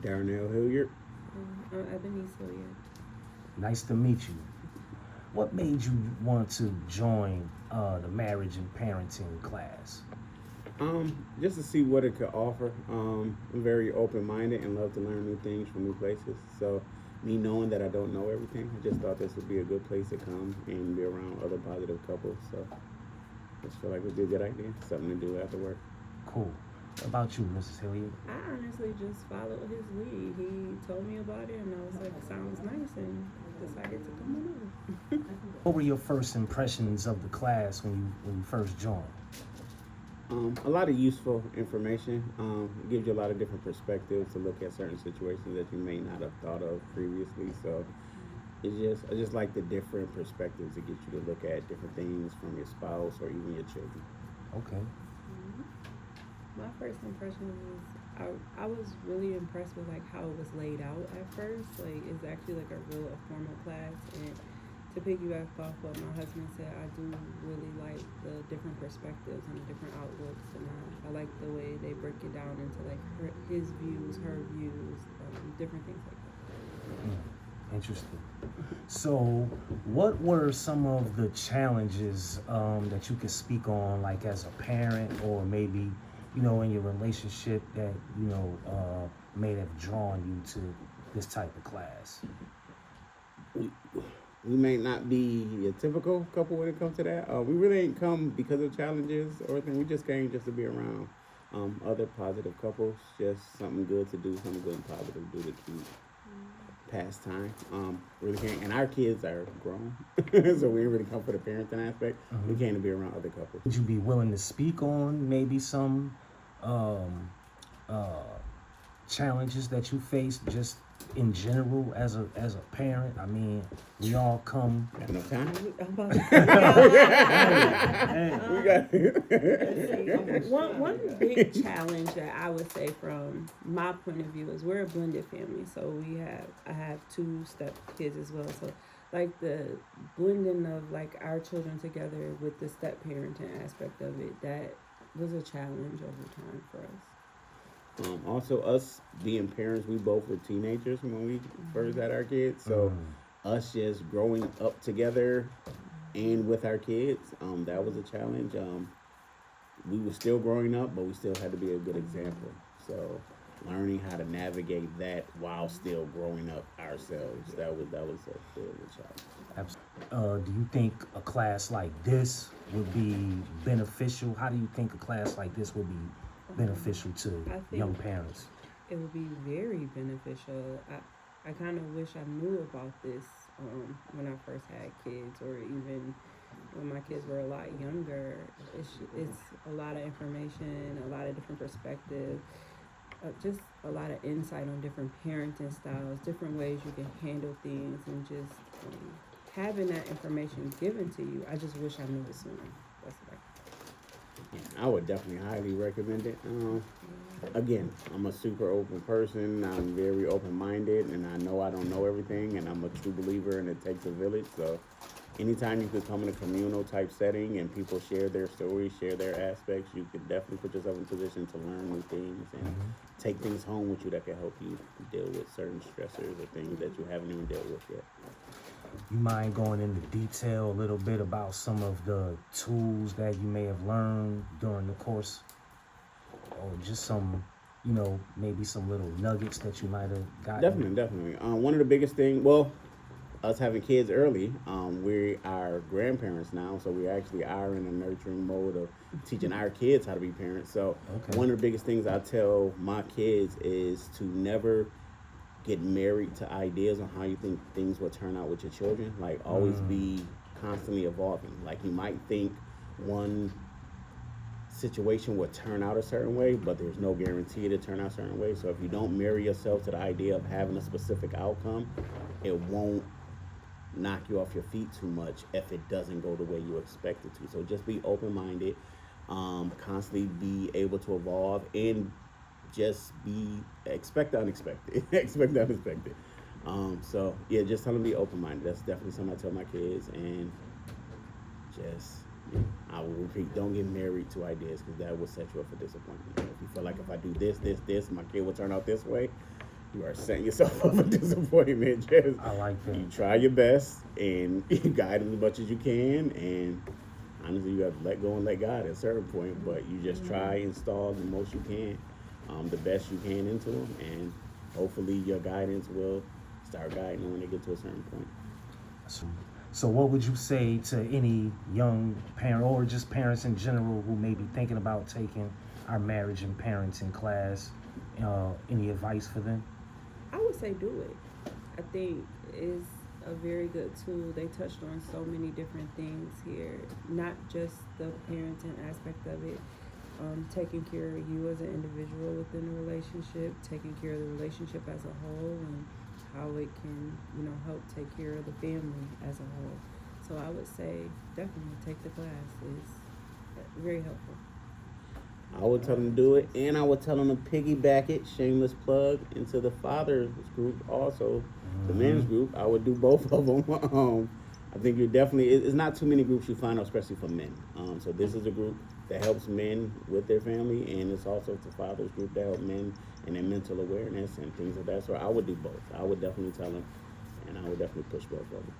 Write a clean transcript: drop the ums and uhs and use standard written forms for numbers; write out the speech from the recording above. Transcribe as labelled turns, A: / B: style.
A: Darnell Hilliard.
B: Ebony Hilliard.
C: Nice to meet you. What made you want to join the marriage and parenting class?
A: Just to see what it could offer. I'm very open-minded and love to learn new things from new places. So, me knowing that I don't know everything, I just thought this would be a good place to come and be around other positive couples. So, I just feel like it would be a good idea, something to do after work.
C: Cool. What about you, Mrs. Hilliard?
B: I honestly just followed his lead. He told me about it, and I was like, "Sounds nice," and decided to come on over.
C: What were your first impressions of the class when you first joined?
A: A lot of useful information. It gives you a lot of different perspectives to look at certain situations that you may not have thought of previously. So I just like the different perspectives to get you to look at different things from your spouse or even your children.
C: Okay.
B: My first impression was I was really impressed with like how it was laid out at first. Like it's actually like a formal class, and to piggyback off what my husband said, I do really like the different perspectives and the different outlooks, and I like the way they break it down into like his views, her views, different things like that.
C: Interesting. So, what were some of the challenges that you could speak on, like as a parent, or maybe, in your relationship that, may have drawn you to this type of class?
A: We may not be a typical couple when it comes to that. We really ain't come because of challenges or anything. We just came just to be around other positive couples. Just something good to do, something good and positive to do to keep pass time. Really can't. And our kids are grown, so we didn't really come for the parenting aspect. We came to be around other couples.
C: Would you be willing to speak on maybe some challenges that you faced just in general as a parent? I mean, we all come.
A: Got enough time?
B: I'm about
A: We got
B: one big challenge that I would say from my point of view is we're a blended family, so I have two step kids as well. So like the blending of like our children together with the step parenting aspect of it, that was a challenge over time for us.
A: Also, us being parents, we both were teenagers when we first had our kids. So, us just growing up together and with our kids, that was a challenge. We were still growing up, but we still had to be a good example. So, learning how to navigate that while still growing up ourselves, that was a bit of a challenge.
C: Do you think a class like this would be beneficial? How do you think a class like this would be beneficial to young parents?
B: It would be very beneficial. I kind of wish I knew about this when I first had kids, or even when my kids were a lot younger. It's a lot of information, a lot of different perspectives, just a lot of insight on different parenting styles, different ways you can handle things, and just having that information given to you. I just wish I knew it sooner. That's like.
A: I would definitely highly recommend it. Again, I'm a super open person. I'm very open-minded, and I know I don't know everything, and I'm a true believer in it takes a village. So anytime you could come in a communal type setting and people share their stories, share their aspects, you could definitely put yourself in a position to learn new things and take things home with you that can help you deal with certain stressors or things that you haven't even dealt with yet.
C: You mind going into detail a little bit about some of the tools that you may have learned during the course, or just some, maybe some little nuggets that you might have gotten?
A: Definitely. One of the biggest things, well, us having kids early, we are grandparents now, so we actually are in a nurturing mode of teaching our kids how to be parents. So one of the biggest things I tell my kids is to never get married to ideas on how you think things will turn out with your children. Like, always be constantly evolving. Like, you might think one situation will turn out a certain way, but there's no guarantee it'll turn out a certain way. So if you don't marry yourself to the idea of having a specific outcome, it won't knock you off your feet too much if it doesn't go the way you expect it to. So just be open-minded, constantly be able to evolve, and just expect the unexpected. Expect the unexpected. So yeah, just tell them to be open-minded. That's definitely something I tell my kids, and just, I will repeat, don't get married to ideas, because that will set you up for disappointment. If you feel like, if I do this, my kid will turn out this way, you are setting yourself up for disappointment. Just
C: I like that.
A: you try your best and you guide them as much as you can, and honestly, you have to let go and let God at a certain point. But you just try and install the most you can, the best you can into them, and hopefully your guidance will start guiding them when they get to a certain point.
C: So what would you say to any young parent or just parents in general who may be thinking about taking our marriage and parenting class? Any advice for them?
B: I would say do it. I think it's a very good tool. They touched on so many different things here, not just the parenting aspect of it, taking care of you as an individual within the relationship, taking care of the relationship as a whole, and how it can, help take care of the family as a whole. So I would say definitely take the class. It's very helpful.
A: I would tell them to do it, and I would tell them to piggyback it, shameless plug, into the father's group also, the men's group. I would do both of them. I think you're definitely, it's not too many groups you find, especially for men. So this is a group that helps men with their family, and it's also the father's group that helps men in their mental awareness and things like that. So I would do both. I would definitely tell them, and I would definitely push both of them.